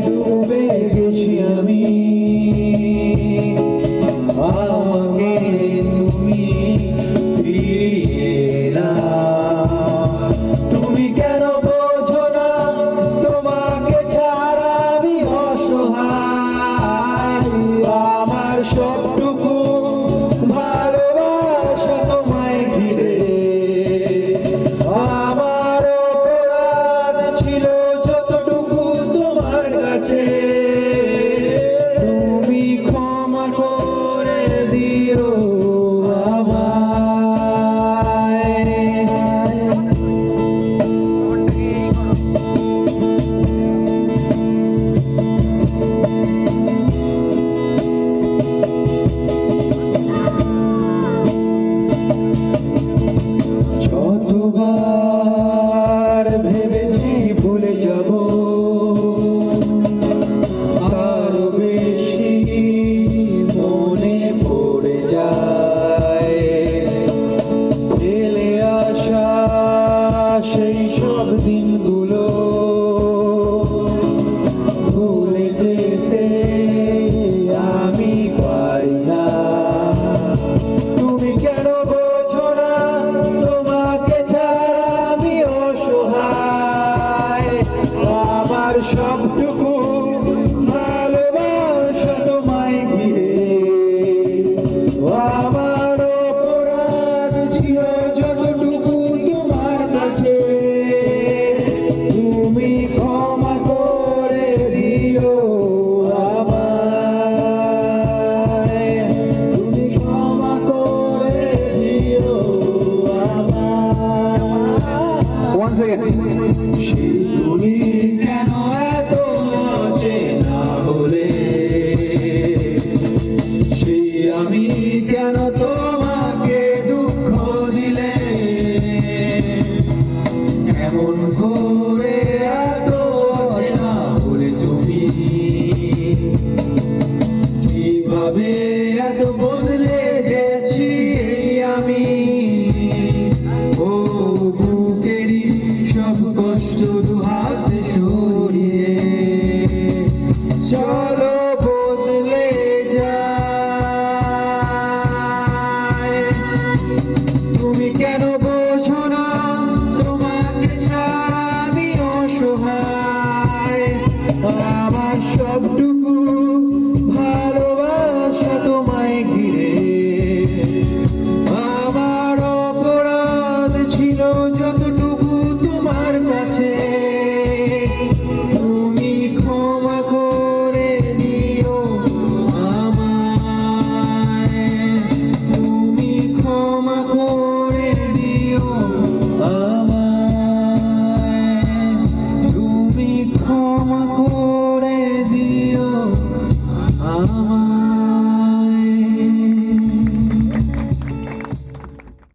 ডুবে গেছি আমি, আমাকে তুমি ফিরিয়ে নাও। তুমি কেন বোঝো না তোমাকে ছাড়া আমি অসহায়, আমার সবটুকু ভালোবাসা তোমায় ঘিরে। আমার অপরাধ ছিল যতটুকু তোমার কাছে, তুমি ক্ষমা করে দিও যতবার ভেবেছি ভুলে যাব, আরো বেশি মনে পড়ে যায় ফেলে আসা সেই সব দিনগুলো, ভুলে যেতে আমি পারি না। তুমি কেন বোঝো না তোমাকে ছাড়া আমি অসহায়, আমার সবটুকু ভালোবাসা তোমায় ঘিরে। আমার অপরাধ ছিল যতটুকু তোমার কাছে, তুমি ক্ষমা করে দিও আমায়, তুমি ক্ষমা করে দিও আমায়। Once again. সেই তুমি কেন এত অচেনা হলে, সেই আমি কেন তোমাকে দুঃখ দিলে, এমন করে এত অচেনা হলে তুমি, কিভাবে এত বদলে গেছি এই আমি। ও বুকেরই সব কষ্ট দুহাতে ছড়িয়ে চলো বদলে যায়। তুমি কেন বোঝো না তোমাকে ছাড়া আমি অসহায়, আমার সবটুকু ভালোবাসা তোমায় ঘিরে। আমার অপরাধ ছিল যতটুকু তোমার কাছে, তুমি ক্ষমা করে দিও আমায়, তুমি ক্ষমা করে দিও আমায়, তুমি ক্ষমা করে